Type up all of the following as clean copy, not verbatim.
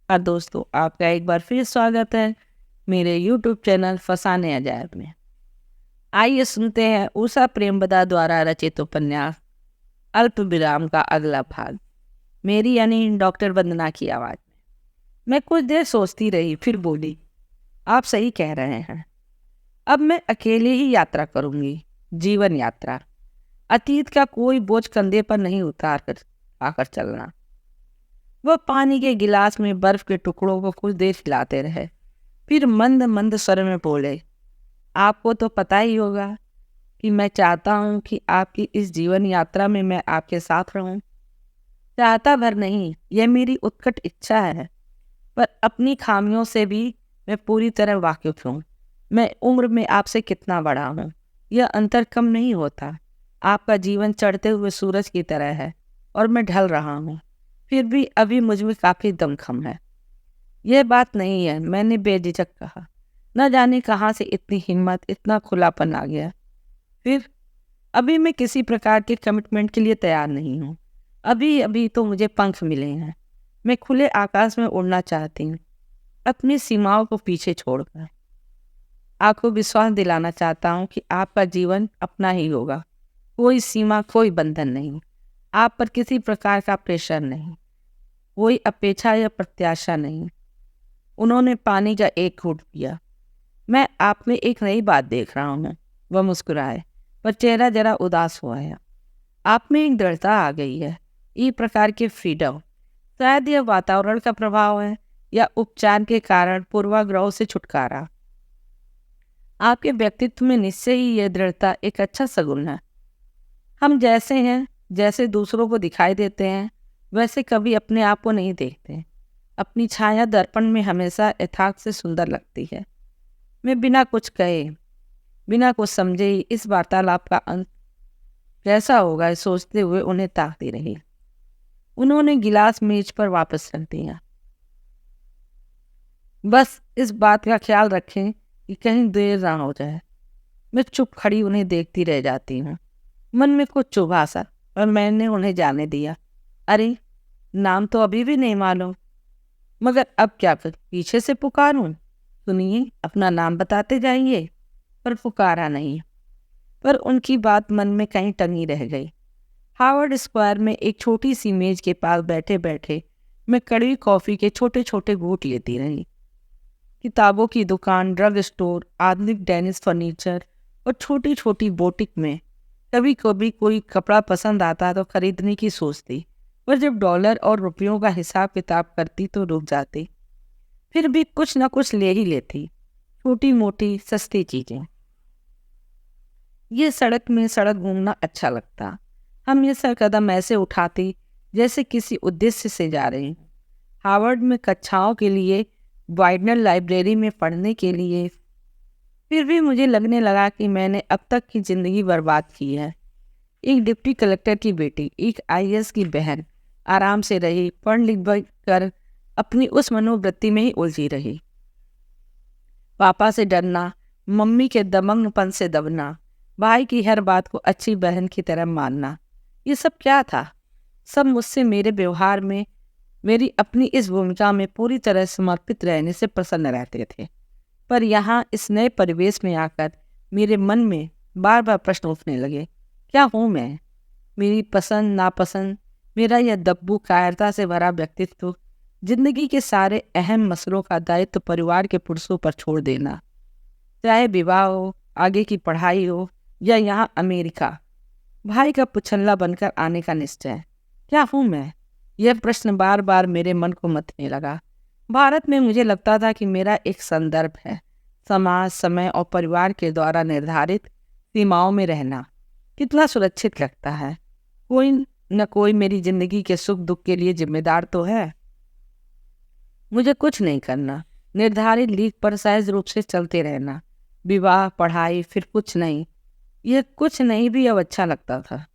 और दोस्तों, आपका एक बार फिर स्वागत है मेरे यूट्यूब चैनल फसाने अजायब में। आइए सुनते हैं उषा प्रेमवदा द्वारा रचित उपन्यास अल्प विराम का अगला भाग, मेरी यानी डॉक्टर वंदना की आवाज़ में। मैं कुछ देर सोचती रही, फिर बोली, आप सही कह रहे हैं। अब मैं अकेले ही यात्रा करूंगी, जीवन यात्रा। अतीत का कोई बोझ कंधे पर नहीं उतार कर आकर चलना। वह पानी के गिलास में बर्फ के टुकड़ों को कुछ देर हिलाते रहे, फिर मंद मंद स्वर में बोले, आपको तो पता ही होगा कि मैं चाहता हूँ कि आपकी इस जीवन यात्रा में मैं आपके साथ रहूं। चाहता भर नहीं, यह मेरी उत्कट इच्छा है। पर अपनी खामियों से भी मैं पूरी तरह वाकिफ हूँ। मैं उम्र में आपसे कितना बड़ा हूँ, यह अंतर कम नहीं होता। आपका जीवन चढ़ते हुए सूरज की तरह है और मैं ढल रहा हूँ। फिर भी अभी मुझ में काफ़ी दमखम है। यह बात नहीं है, मैंने बेझिझक कहा। न जाने कहाँ से इतनी हिम्मत, इतना खुलापन आ गया। फिर अभी मैं किसी प्रकार के कमिटमेंट के लिए तैयार नहीं हूँ। अभी अभी तो मुझे पंख मिले हैं। मैं खुले आकाश में उड़ना चाहती हूँ, अपनी सीमाओं को पीछे छोड़कर। आपको विश्वास दिलाना चाहता हूँ कि आपका जीवन अपना ही होगा। कोई सीमा, कोई बंधन नहीं। आप पर किसी प्रकार का प्रेशर नहीं, कोई अपेक्षा या प्रत्याशा नहीं। उन्होंने पानी का एक घूंट पिया। मैं आप में एक नई बात देख रहा हूँ। वह मुस्कुराए, पर चेहरा जरा उदास हुआ है। आप में एक दृढ़ता आ गई है, एक प्रकार की फ्रीडम। शायद यह वातावरण का प्रभाव है या उपचार के कारण पूर्वाग्रहों से छुटकारा। आपके व्यक्तित्व में निश्चय ही यह दृढ़ता एक अच्छा सगुन है। हम जैसे हैं, जैसे दूसरों को दिखाई देते हैं, वैसे कभी अपने आप को नहीं देखते। अपनी छाया दर्पण में हमेशा यथार्थ से सुंदर लगती है। मैं बिना कुछ कहे, बिना कुछ समझे ही इस वार्तालाप का अंत कैसा होगा सोचते हुए उन्हें ताकती रही। उन्होंने गिलास मेज पर वापस रख दिया। बस इस बात का ख्याल रखें कि कहीं देर ना हो जाए। मैं चुप खड़ी उन्हें देखती रह जाती हूँ। मन में कुछ चुभा सा, और मैंने उन्हें जाने दिया। अरे, नाम तो अभी भी नहीं मालूम। मगर अब क्या कर पीछे से पुकारूं? सुनिए, अपना नाम बताते जाइए। पर पुकारा नहीं। पर उनकी बात मन में कहीं टंगी रह गई। हार्वर्ड स्क्वायर में एक छोटी सी मेज के पास बैठे बैठे मैं कड़वी कॉफी के छोटे छोटे घूंट लेती रही। किताबों की दुकान, ड्रग स्टोर, आधुनिक डेनिस फर्नीचर और छोटी छोटी बोटिक में कभी कभी कोई कपड़ा पसंद आता तो खरीदने की सोचती, पर जब डॉलर और रुपयों का हिसाब किताब करती तो रुक जाती। फिर भी कुछ न कुछ ले ही लेती, छोटी मोटी सस्ती चीजें। ये सड़क में सड़क घूमना अच्छा लगता। हम ये सर कदम ऐसे उठाते जैसे किसी उद्देश्य से जा रहे हैं। हार्वर्ड में कक्षाओं के लिए, वाइडनर लाइब्रेरी में पढ़ने के लिए। फिर भी मुझे लगने लगा कि मैंने अब तक की जिंदगी बर्बाद की है। एक डिप्टी कलेक्टर की बेटी, एक आईएएस की बहन, आराम से रही, पढ़ लिख कर अपनी उस मनोवृत्ति में ही उलझी रही। पापा से डरना, मम्मी के दमंगपन से दबना, भाई की हर बात को अच्छी बहन की तरह मानना, ये सब क्या था? सब मुझसे मेरे व्यवहार में, मेरी अपनी इस भूमिका में पूरी तरह समर्पित रहने से प्रसन्न रहते थे। पर यहाँ इस नए परिवेश में आकर मेरे मन में बार बार प्रश्न उठने लगे। क्या हूँ मैं? मेरी पसंद नापसंद, मेरा यह दब्बू कायरता से भरा व्यक्तित्व, जिंदगी के सारे अहम मसलों का दायित्व परिवार के पुरुषों पर छोड़ देना, चाहे विवाह हो, आगे की पढ़ाई हो या यहाँ अमेरिका, भाई का पुछल्ला बनकर आने का निश्चय। क्या हूँ मैं? यह प्रश्न बार बार मेरे मन को मथने लगा। भारत में मुझे लगता था कि मेरा एक संदर्भ है, समाज, समय और परिवार के द्वारा निर्धारित सीमाओं में रहना कितना सुरक्षित लगता है। कोई न कोई मेरी जिंदगी के सुख दुख के लिए जिम्मेदार तो है। मुझे कुछ नहीं करना, निर्धारित लीक पर सहज रूप से चलते रहना। विवाह, पढ़ाई, फिर कुछ नहीं। यह कुछ नहीं भी अब अच्छा लगता था।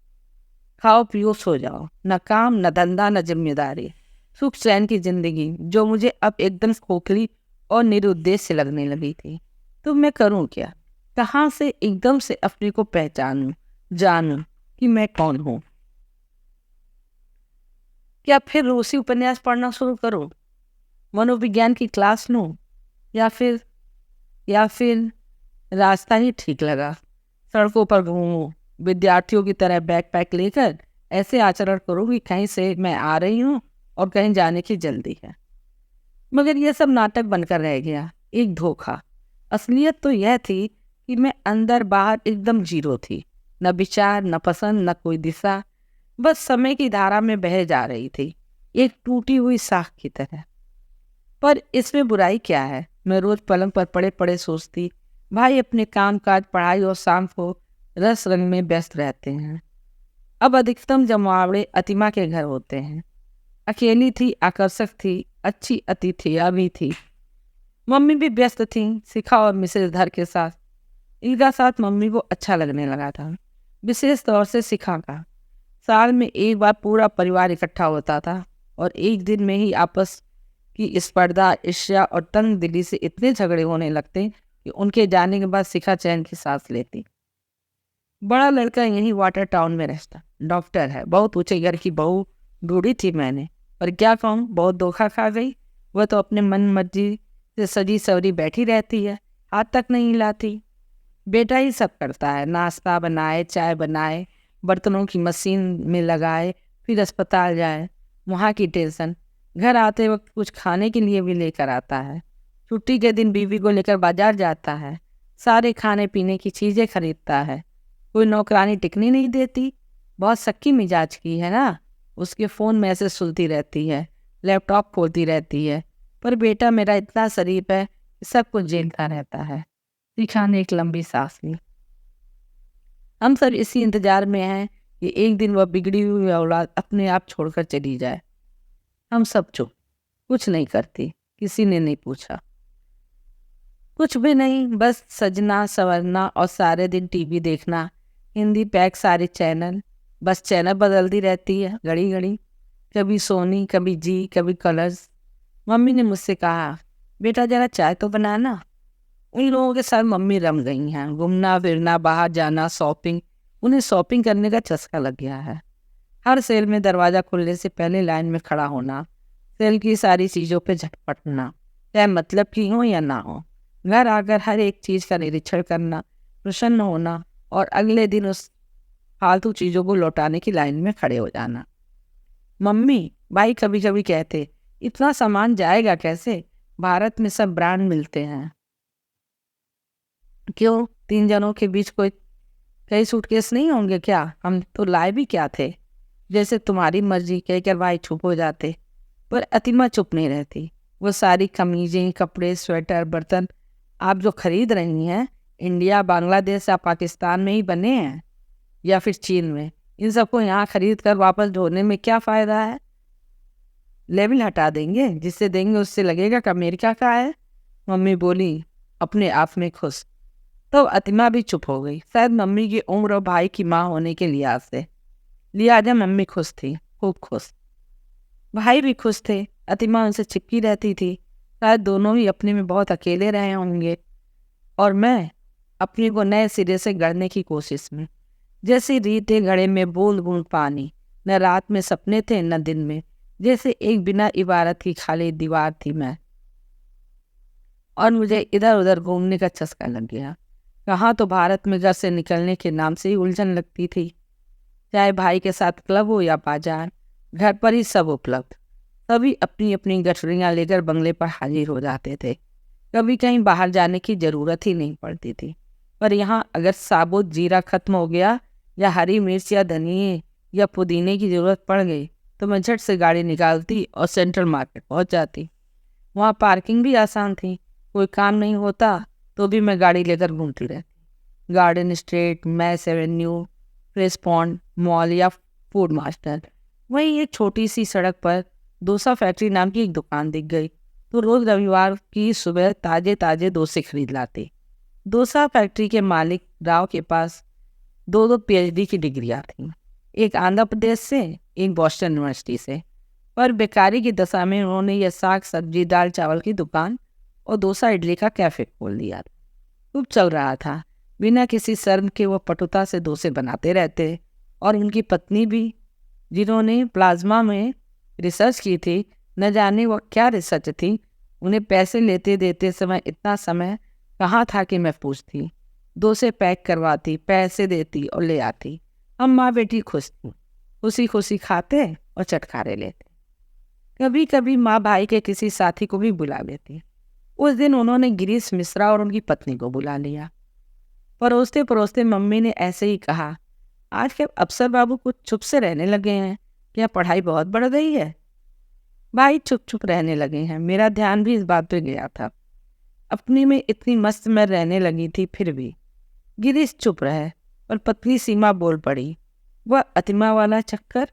खाओ पियो सो जाओ, न काम न धंधा न जिम्मेदारी, सुख चैन की जिंदगी जो मुझे अब एकदम खोखली और निरुद्देश्य लगने लगी थी। तो मैं करूं क्या? कहाँ से एकदम से अपने को पहचानूं, जानूं कि मैं कौन हूं? क्या फिर रूसी उपन्यास पढ़ना शुरू करूं? मनोविज्ञान की क्लास लूँ या फिर रास्ता ही ठीक लगा। सड़कों पर घूमूं, विद्यार्थियों की तरह बैकपैक लेकर ऐसे आचरण करूँ कि कहीं से मैं आ रही हूँ और कहीं जाने की जल्दी है। मगर यह सब नाटक बनकर रह गया, एक धोखा। असलियत तो यह थी कि मैं अंदर बाहर एकदम जीरो थी, न विचार, न पसंद, न कोई दिशा, बस समय की धारा में बह जा रही थी, एक टूटी हुई साख की तरह। पर इसमें बुराई क्या है? मैं रोज पलंग पर पड़े पड़े सोचती, भाई अपने काम काज, पढ़ाई और शाम को रस रंग में व्यस्त रहते हैं। अब अधिकतम जमावड़े अतिमा के घर होते हैं। अकेली थी, आकर्षक थी, अच्छी अतिथियाँ भी थी। मम्मी भी व्यस्त थी, शिखा और मिसेज धर के साथ। इनका साथ मम्मी को अच्छा लगने लगा था, विशेष तौर से शिखा का। साल में एक बार पूरा परिवार इकट्ठा होता था और एक दिन में ही आपस की स्पर्धा, ईर्ष्या और तंग दिली से इतने झगड़े होने लगते कि उनके जाने के बाद शिखा चैन की सांस लेती। बड़ा लड़का यहीं वाटर टाउन में रहता, डॉक्टर है, बहुत ऊंचे घर की बहू ढूंढी थी मैंने, पर क्या कहूँ, बहुत धोखा खा गई। वह तो अपने मन मर्जी से सजी सवरी बैठी रहती है, हाथ तक नहीं हिलाती। बेटा ही सब करता है, नाश्ता बनाए, चाय बनाए, बर्तनों की मशीन में लगाए, फिर अस्पताल जाए, वहाँ की टेंशन। घर आते वक्त कुछ खाने के लिए भी लेकर आता है। छुट्टी के दिन बीवी को लेकर बाजार जाता है, सारे खाने पीने की चीज़ें खरीदता है। कोई नौकरानी टिकनी नहीं देती, बहुत सक्की मिजाज की है ना। उसके फ़ोन मैसेज सुनती रहती है, लैपटॉप खोलती रहती है। पर बेटा मेरा इतना शरीफ है कि सब कुछ झेलता रहता है। शिखा ने एक लंबी सांस ली। हम सब इसी इंतजार में हैं कि एक दिन वह बिगड़ी हुई औलाद अपने आप छोड़कर चली जाए। हम सब चुप, कुछ नहीं करती। किसी ने नहीं पूछा, कुछ भी नहीं, बस सजना संवरना और सारे दिन टीवी देखना, हिंदी पैक सारे चैनल, बस चैनल बदलती रहती है घड़ी घड़ी, कभी सोनी, कभी जी, कभी कलर्स। मम्मी ने मुझसे कहा, बेटा जरा चाय तो बनाना। उन लोगों के साथ मम्मी रम गई हैं, घूमना फिरना, बाहर जाना, शॉपिंग। उन्हें शॉपिंग करने का चस्का लग गया है। हर सेल में दरवाज़ा खुलने से पहले लाइन में खड़ा होना, सेल की सारी चीज़ों पे झटपटना, चाहे मतलब की हो या ना हो। घर आकर हर एक चीज़ का निरीक्षण करना, प्रसन्न होना और अगले दिन उस फालतू चीज़ों को लौटाने की लाइन में खड़े हो जाना। मम्मी, भाई कभी कभी कहते, इतना सामान जाएगा कैसे? भारत में सब ब्रांड मिलते हैं। क्यों, 3 जनों के बीच कोई कई सूटकेस नहीं होंगे क्या? हम तो लाए भी क्या थे? जैसे तुम्हारी मर्जी कहकर भाई चुप हो जाते। पर अतिमा चुप नहीं रहती। वो सारी कमीजें, कपड़े, स्वेटर, बर्तन आप जो खरीद रही हैं, इंडिया, बांग्लादेश या पाकिस्तान में ही बने हैं या फिर चीन में? इन सबको यहाँ खरीद कर वापस ढोने में क्या फ़ायदा है? लेबल हटा देंगे, जिससे देंगे उससे लगेगा कि अमेरिका का है। मम्मी बोली, अपने आप में खुश। तो अतिमा भी चुप हो गई, शायद मम्मी की उम्र और भाई की माँ होने के लिहाज से। लिहाजा मम्मी खुश थी, खूब खुश। भाई भी खुश थे, अतिमा उनसे चिपकी रहती थी। शायद दोनों ही अपने में बहुत अकेले रहे होंगे और मैं अपने को नए सिरे से गढ़ने की कोशिश में। जैसे रीते घड़े में बूंद बूंद पानी, न रात में सपने थे न दिन में, जैसे एक बिना इबारत की खाली दीवार थी मैं। और मुझे इधर उधर घूमने का चस्का लग गया। कहाँ तो भारत में घर से निकलने के नाम से ही उलझन लगती थी। चाहे भाई के साथ क्लब हो या बाजार, घर पर ही सब उपलब्ध। सभी अपनी अपनी गठरियाँ लेकर बंगले पर हाजिर हो जाते थे। कभी कहीं बाहर जाने की ज़रूरत ही नहीं पड़ती थी। पर यहाँ अगर साबुत जीरा खत्म हो गया या हरी मिर्च या धनिए या पुदीने की ज़रूरत पड़ गई तो मैं झट से गाड़ी निकालती और सेंट्रल मार्केट पहुँच जाती। वहाँ पार्किंग भी आसान थी, कोई काम नहीं होता तो भी मैं गाड़ी लेकर घूमती रहती। Garden Street, Mass Avenue, Fresh Pond, mall या फूड मास्टर। वहीं एक छोटी सी सड़क पर डोसा फैक्ट्री नाम की एक दुकान दिख गई तो रोज़ रविवार की सुबह ताज़े ताज़े डोसे खरीद लाते। डोसा फैक्ट्री के मालिक राव के पास 2 PhD की डिग्रियां थीं, एक आंध्र प्रदेश से, एक बॉस्टन यूनिवर्सिटी से। पर बेकारी की दशा में उन्होंने यह साग सब्जी, दाल चावल की दुकान और डोसा इडली का कैफे खोल दिया। खूब चल रहा था, बिना किसी शर्म के वो पटुता से डोसे बनाते रहते। और उनकी पत्नी भी, जिन्होंने प्लाज्मा में रिसर्च की थी, न जाने वो क्या रिसर्च थी। उन्हें पैसे लेते देते समय इतना समय कहाँ था कि मैं पूछती। 2 से पैक करवाती, पैसे देती और ले आती। हम माँ बेटी खुश थी, खुशी खुशी खाते और चटखारे लेते। कभी कभी माँ भाई के किसी साथी को भी बुला लेती। उस दिन उन्होंने गिरीश मिश्रा और उनकी पत्नी को बुला लिया। परोसते परोसते मम्मी ने ऐसे ही कहा, आज के अफसर बाबू कुछ चुप से रहने लगे हैं, क्या पढ़ाई बहुत बढ़ गई है? भाई चुप चुप रहने लगे हैं। मेरा ध्यान भी इस बात पे गया था। अपनी में इतनी मस्त में रहने लगी थी, फिर भी गिरीश चुप रहे और पतली सीमा बोल पड़ी, वह अतिमा वाला चक्कर।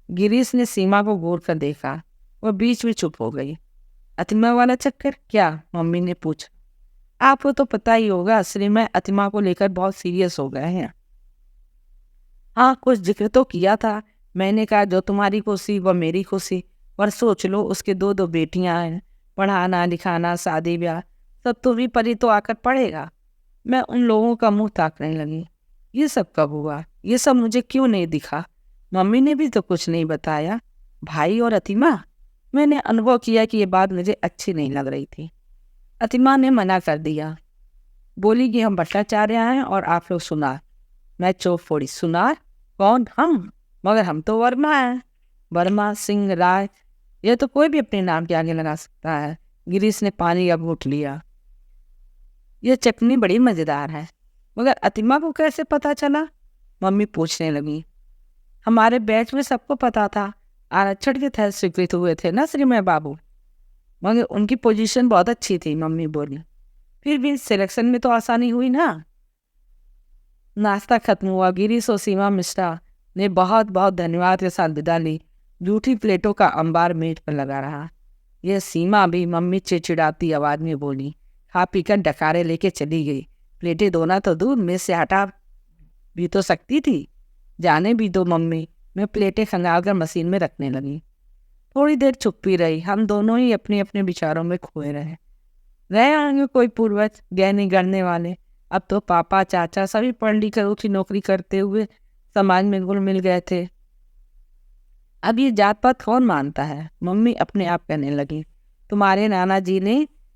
गिरीश ने सीमा को घूर कर देखा, वह बीच में चुप हो गई। अतिमा वाला चक्कर क्या? मम्मी ने पूछा। आपको तो पता ही होगा, श्रीमय अतिमा को लेकर बहुत सीरियस हो गए हैं। हाँ, कुछ जिक्र तो किया था। मैंने कहा जो तुम्हारी खुशी वह मेरी खुशी, पर सोच लो उसके 2 बेटियां हैं, पढ़ाना लिखाना शादी ब्याह सब तुम्हीं पर ही तो आकर पड़ेगा। मैं उन लोगों का मुंह ताकने लगी। ये सब कब हुआ? ये सब मुझे क्यों नहीं दिखा? मम्मी ने भी तो कुछ नहीं बताया। भाई और अतिमा? मैंने अनुभव किया कि ये बात मुझे अच्छी नहीं लग रही थी। अतिमा ने मना कर दिया, बोली कि हम भट्टाचार्य हैं और आप लोग सुनार। मैं चौक फोड़ी, सुनार? कौन? हम? मगर हम तो वर्मा हैं। वर्मा, सिंह, राय, यह तो कोई भी अपने नाम के आगे लगा सकता है। गिरीश ने पानी का घूंट लिया। यह चटनी बड़ी मजेदार है, मगर अतिमा को कैसे पता चला? मम्मी पूछने लगी। हमारे बैच में सबको पता था, आरक्षण के तहत स्वीकृत हुए थे ना श्रीमय बाबू, मगर उनकी पोजीशन बहुत अच्छी थी। मम्मी बोली। फिर भी सिलेक्शन में तो आसानी हुई ना। नाश्ता खत्म हुआ। गिरीश और सीमा मिश्रा ने बहुत बहुत धन्यवाद के साथ विदा ली। जूठी प्लेटों का अंबार मेज पर लगा रहा। यह सीमा भी, मम्मी चिड़चिड़ाती आवाज में बोली, खा पीकर डकारे लेके चली गई। प्लेटें धोना तो दूर, मेज से हटा भी तो सकती थी। जाने भी दो मम्मी। मैं प्लेटें खंगाल कर मशीन में रखने लगी। थोड़ी देर चुप्पी रही। हम दोनों ही अपने अपने विचारों में खोए रहे आएंगे कोई पूर्वज गहने गढ़ने वाले। अब तो पापा चाचा सभी पढ़ लिख कर ऊँची नौकरी करते हुए समाज में घुल मिल गए थे। अब ये जात पात कौन मानता है? मम्मी अपने आप कहने लगी। तुम्हारे नाना जी ने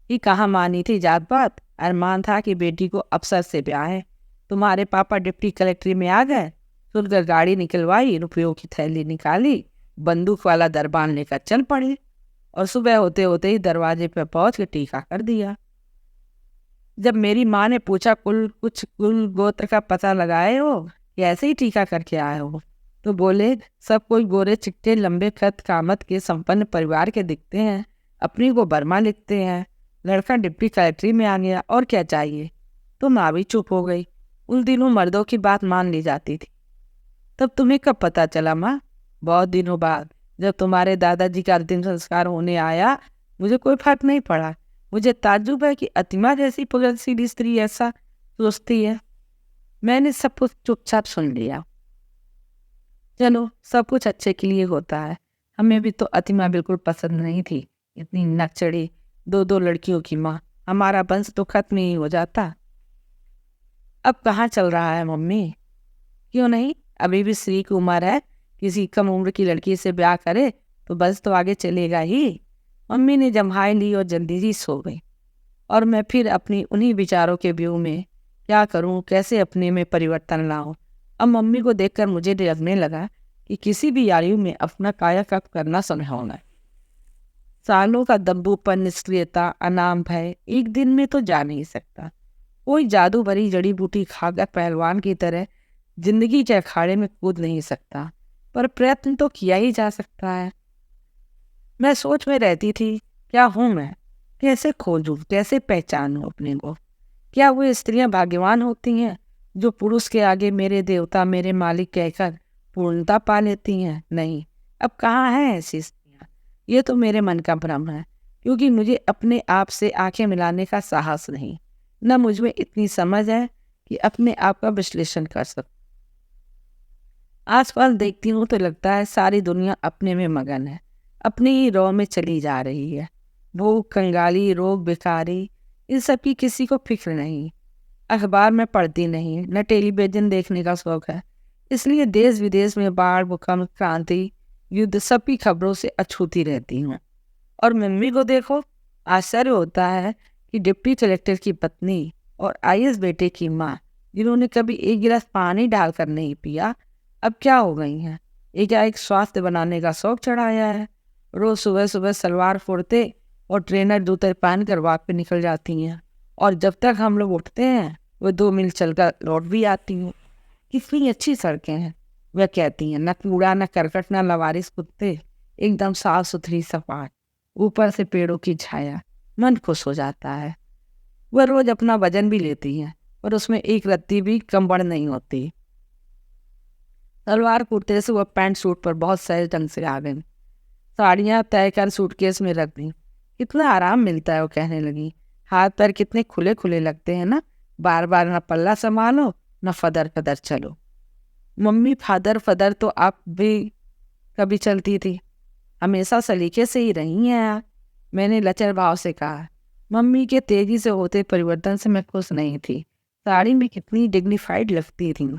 ही कहाँ मानी थी जात पात? अरमान था कि बेटी को अफसर से ब्याह है। तुम्हारे पापा डिप्टी कलेक्ट्री में आ गए, सुनकर गाड़ी निकलवाई, रुपयों की थैली निकाली, बंदूक वाला दरबान लेकर चल पड़े और सुबह होते होते ही दरवाजे पर पहुंच के टीका कर दिया। जब मेरी माँ ने पूछा कुल गोत्र का पता लगाए हो या ऐसे ही टीका करके आए हो, तो बोले सब कोई गोरे चिट्टे लंबे कद कामत के संपन्न परिवार के दिखते हैं, अपनी को बर्मा लिखते हैं, लड़का डिप्टी कलेक्ट्री में आ गया, और क्या चाहिए? तो माँ भी चुप हो गई। उन दिनों मर्दों की बात मान ली जाती थी। तब तुम्हें कब पता चला माँ? बहुत दिनों बाद, जब तुम्हारे दादाजी का अंतिम संस्कार होने आया। मुझे कोई फर्क नहीं पड़ा। मुझे ताज्जुब है कि अतिमा जैसी प्रगतिशील स्त्री ऐसा सोचती है। मैंने सब कुछ चुपचाप सुन लिया। चलो, सब कुछ अच्छे के लिए होता है। हमें भी तो अतिमा बिल्कुल पसंद नहीं थी। इतनी नकचड़ी, 2 लड़कियों की माँ। हमारा वंश तो खत्म ही हो जाता। अब कहाँ चल रहा है मम्मी? क्यों नहीं, अभी भी श्री की उम्र है। किसी कम उम्र की लड़की से ब्याह करे तो बस तो आगे चलेगा ही। मम्मी ने जम्हाई ली और जल्दी ही सो गई। और मैं फिर अपनी उन्हीं विचारों के व्यू में, क्या करूं, कैसे अपने में परिवर्तन लाऊं। अब मम्मी को देखकर मुझे लगने लगा कि किसी भी आयु में अपना कायाकल्प करना संभव है। सालों का दब्बूपन, निष्क्रियता, अनाम भय एक दिन में तो जा नहीं सकता। कोई जादू भरी जड़ी बूटी खाकर पहलवान की तरह जिंदगी के अखाड़े में कूद नहीं सकता, पर प्रयत्न तो किया ही जा सकता है। मैं सोच में रहती थी, क्या हूँ मैं? कैसे खोजूं, कैसे पहचानूं अपने को? क्या वो स्त्रियां भाग्यवान होती हैं जो पुरुष के आगे मेरे देवता, मेरे मालिक कहकर पूर्णता पा लेती हैं? नहीं, अब कहाँ है ऐसी स्त्रियां? ये तो मेरे मन का भ्रम है, क्योंकि मुझे अपने आप से आंखें मिलाने का साहस नहीं, न मुझ में इतनी समझ है कि अपने आप का विश्लेषण कर सकूं। आसपास देखती हूँ तो लगता है सारी दुनिया अपने में मगन है, अपनी ही राह में चली जा रही है। भूख, कंगाली, रोग, बेकारी, इन सब की किसी को फिक्र नहीं। अखबार में पढ़ती नहीं, न टेलीविजन देखने का शौक है, इसलिए देश विदेश में बाढ़, भूकंप, क्रांति, युद्ध सब की खबरों से अछूती रहती हूँ। और मम्मी को देखो, आश्चर्य होता है कि डिप्टी कलेक्टर की पत्नी और आईएएस बेटे की माँ, जिन्होंने कभी एक गिलास पानी डालकर नहीं पिया, अब क्या हो गई हैं? एक स्वास्थ्य बनाने का शौक चढ़ाया है। रोज सुबह सुबह सलवार फोड़ते और ट्रेनर जूते पहनकर वॉक पे निकल जाती हैं, और जब तक हम लोग उठते हैं वो 2 मील चलकर लौट भी आती हैं। कितनी अच्छी सड़कें हैं, वह कहती हैं। न कूड़ा, न करकट, न लवारिस कुत्ते, एकदम साफ सुथरी सपाट, ऊपर से पेड़ों की छाया, मन खुश हो जाता है। वह रोज अपना वजन भी लेती हैं, पर उसमें एक रत्ती भी कम बढ़ नहीं होती। सलवार कुर्ते से वह पैंट सूट पर बहुत सहज ढंग से आ गई। साड़ियाँ तय कर सूटकेस में रख दी। कितना आराम मिलता है, वो कहने लगी। हाथ पैर कितने खुले खुले लगते हैं ना, बार बार न पल्ला संभालो न फदर फदर चलो। मम्मी, फादर फदर तो आप भी कभी चलती थी, हमेशा सलीके से ही रही हैं यार, मैंने लचर भाव से कहा। मम्मी के तेजी से होते परिवर्तन से मैं खुश नहीं थी। साड़ी में कितनी डिग्निफाइड लगती थी।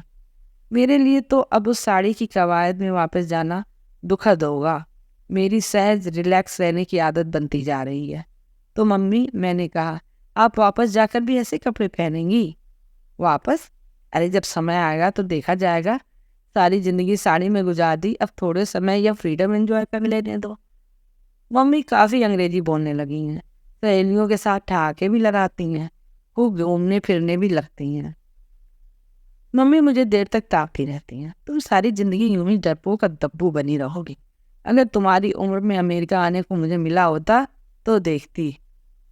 मेरे लिए तो अब उस साड़ी की कवायद में वापस जाना दुखद होगा। मेरी सहज रिलैक्स रहने की आदत बनती जा रही है। तो मम्मी, मैंने कहा, आप वापस जाकर भी ऐसे कपड़े पहनेंगी? वापस? अरे जब समय आएगा तो देखा जाएगा। सारी जिंदगी साड़ी में गुजार दी, अब थोड़े समय या फ्रीडम एंजॉय कर लेने दो। मम्मी काफ़ी अंग्रेजी बोलने लगी हैं, सहेलियों के साथ ठहाके भी लगाती हैं, खूब घूमने फिरने भी लगती हैं। मम्मी मुझे देर तक ताकती रहती हैं। तुम सारी जिंदगी यूं ही डरपोक का दब्बू बनी रहोगी। अगर तुम्हारी उम्र में अमेरिका आने को मुझे मिला होता तो देखती।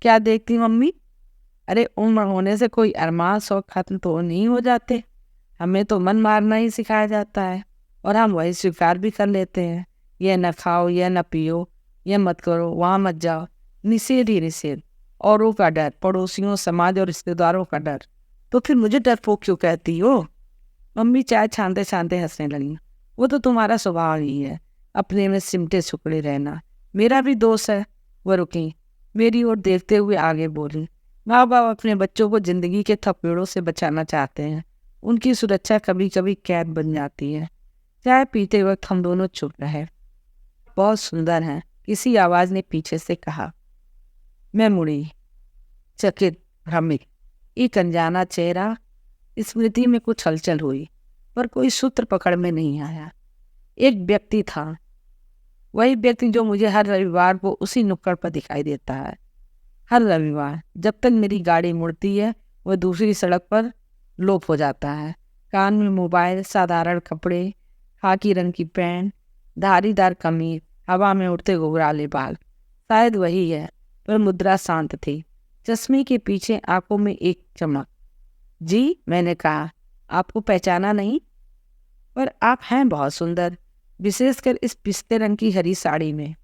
क्या देखती मम्मी? अरे उम्र होने से कोई अरमान शौक खत्म तो नहीं हो जाते। हमें तो मन मारना ही सिखाया जाता है, और हम वही स्वीकार भी कर लेते हैं। यह न खाओ, यह न पियो, यह मत करो, वहाँ मत जाओ, निषेध ही निषेध। औरों का डर, पड़ोसियों, समाज और रिश्तेदारों का डर। तो फिर मुझे डरपोक क्यों कहती हो? मम्मी चाय छानते छानते हंसने लगी। वो तो तुम्हारा स्वभाव ही है, अपने में सिमटे सुकड़े रहना। मेरा भी दोस्त है। वह रुकी, मेरी ओर देखते हुए आगे बोली। माँ बाप अपने बच्चों को जिंदगी के थपेड़ों से बचाना चाहते हैं। उनकी सुरक्षा कभी कभी कैद बन जाती है। चाय पीते वक्त हम दोनों चुप रहे। बहुत सुंदर हैं, किसी आवाज ने पीछे से कहा। मैं मुड़ी, चकित, भ्रमित। एक अनजाना चेहरा, स्मृति में कुछ हलचल हुई, पर कोई सूत्र पकड़ में नहीं आया। एक व्यक्ति था, वही व्यक्ति जो मुझे हर रविवार को उसी नुक्कड़ पर दिखाई देता है। हर रविवार जब तक मेरी गाड़ी मुड़ती है, वह दूसरी सड़क पर लोप हो जाता है। कान में मोबाइल, साधारण कपड़े, खाकी रंग की पैंट, धारीदार कमीज, हवा में उड़ते घुघराले बाल। शायद वही है, पर मुद्रा शांत थी। चश्मे के पीछे आंखों में एक चमक। जी, मैंने कहा, आपको पहचाना नहीं? पर आप हैं बहुत सुंदर, विशेषकर इस पिस्ते रंग की हरी साड़ी में।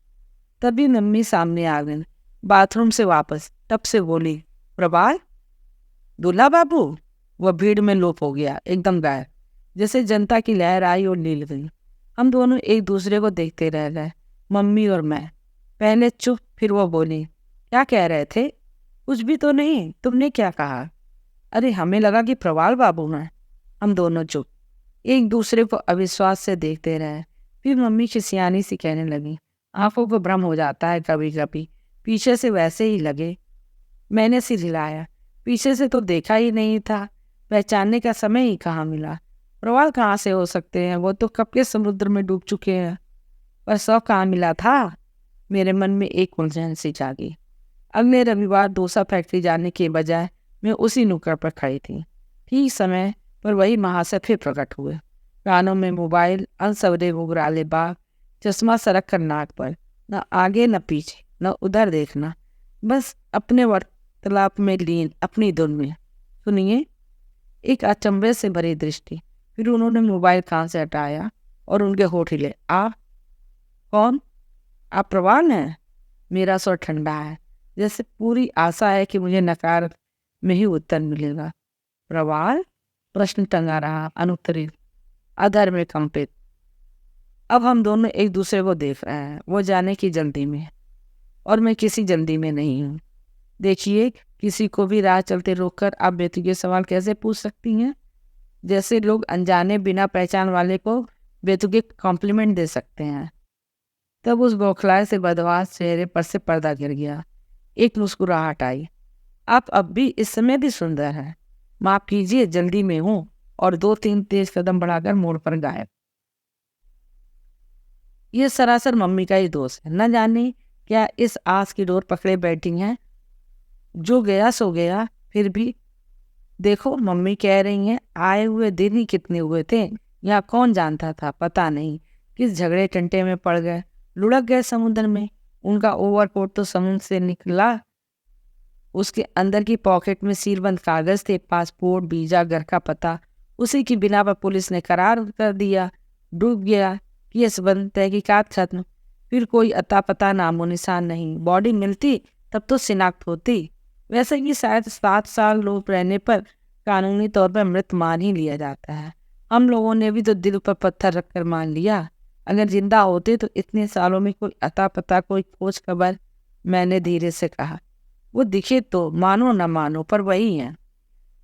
तभी मम्मी सामने आ गई, बाथरूम से वापस। तब से बोली, प्रभात, दूल्हा बाबू। वह भीड़ में लोप हो गया, एकदम गायब, जैसे जनता की लहर आई और नील गई। हम दोनों एक दूसरे को देखते रह गए, मम्मी और मैं। पहले चुप, फिर वो बोली, क्या कह रहे थे? कुछ भी तो नहीं, तुमने क्या कहा? अरे हमें लगा कि प्रवाल बाबू हैं। हम दोनों चुप, एक दूसरे को अविश्वास से देखते रहे। फिर मम्मी खिसियानी सी कहने लगी, आंखों को भ्रम हो जाता है कभी कभी, पीछे से वैसे ही लगे। मैंने सिर हिलाया। पीछे से तो देखा ही नहीं था, पहचानने का समय ही कहाँ मिला। प्रवाल कहाँ से हो सकते हैं, वो तो कब के समुद्र में डूब चुके हैं। पर शौक कहाँ मिला था? मेरे मन में एक उलझन सी जागी। अगले रविवार डोसा फैक्ट्री जाने के बजाय मैं उसी नुक्कड़ पर खड़ी थी। ठीक समय पर वही महाशय फिर प्रकट हुए। कानों में मोबाइल, अनसवरे घुघराले बाल, चश्मा सरक कर नाक पर। न आगे न पीछे, न उधर देखना, बस अपने वार्तालाप में लीन, अपनी धुन में। सुनिए, एक अचंभे से भरी दृष्टि। फिर उन्होंने मोबाइल कान से हटाया और उनके होठ हिले। आप कौन? आप प्रवाल हैं? मेरा स्वर ठंडा है, जैसे पूरी आशा है कि मुझे नकार में ही उत्तर मिलेगा। प्रवाल? प्रश्न टंगा रहा, अनुत्तरित, अधर में कंपित। अब हम दोनों एक दूसरे को देख रहे हैं। वो जाने की जल्दी में और मैं किसी जल्दी में नहीं हूँ। देखिए, किसी को भी राह चलते रोककर आप बेतुके सवाल कैसे पूछ सकती हैं? जैसे लोग अनजाने बिना पहचान वाले को बेतुके कॉम्प्लीमेंट दे सकते हैं। तब उस बौखलाए से बदमाश चेहरे पर से पर्दा गिर गया। एक मुस्कुराहट आई। आप अब भी इस समय भी सुंदर हैं। माफ कीजिए, जल्दी में हूँ। और 2-3 तेज कदम बढ़ाकर मोड़ पर गायब। ये सरासर मम्मी का ही दोष है। न जाने क्या इस आस की डोर पकड़े बैठी हैं। जो गया सो गया। फिर भी देखो, मम्मी कह रही हैं आए हुए दिन ही कितने हुए थे। यहाँ कौन जानता था, पता नहीं किस झगड़े टंटे में पड़ गए, लुढ़क गए समुद्र में। उनका ओवरकोट तो समुद्र से निकला, उसके अंदर की पॉकेट में सीलबंद कागज थे, पासपोर्ट, वीजा, घर का पता। उसी की बिना पर पुलिस ने करार कर दिया। डूब गया, केस बंद, तहकीकात खत्म। फिर कोई अता पता, नामो निशान नहीं। बॉडी मिलती तब तो शिनाख्त होती। वैसे कि शायद 7 साल लोग रहने पर कानूनी तौर पर मृत मान ही लिया जाता है। हम लोगों ने भी तो दिल पर पत्थर रखकर मान लिया। अगर जिंदा होते तो इतने सालों में कोई अता पता, कोई खोज खबर। मैंने धीरे से कहा, वो दिखे तो मानो न मानो पर वही है।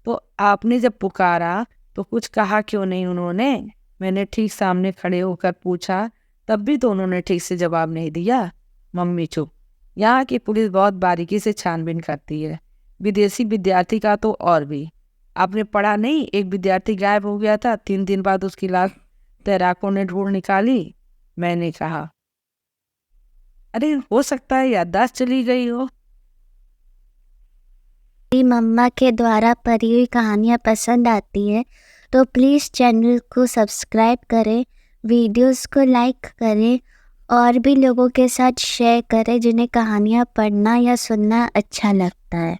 तो आपने जब पुकारा तो कुछ कहा क्यों नहीं उन्होंने? मैंने ठीक सामने खड़े होकर पूछा। तब भी तो उन्होंने ठीक से जवाब नहीं दिया। मम्मी चुप। यहाँ की पुलिस बहुत बारीकी से छानबीन करती है, विदेशी विद्यार्थी का तो और भी। आपने पढ़ा नहीं, एक विद्यार्थी गायब हो गया था, 3 दिन बाद उसकी लाश तैराकों ने ढूंढ निकाली। मैंने कहा, अरे हो सकता है याददाश्त चली गई हो। मेरी मम्मा के द्वारा पढ़ी हुई कहानियाँ पसंद आती है तो प्लीज़ चैनल को सब्सक्राइब करें, वीडियोस को लाइक करें और भी लोगों के साथ शेयर करें जिन्हें कहानियाँ पढ़ना या सुनना अच्छा लगता है।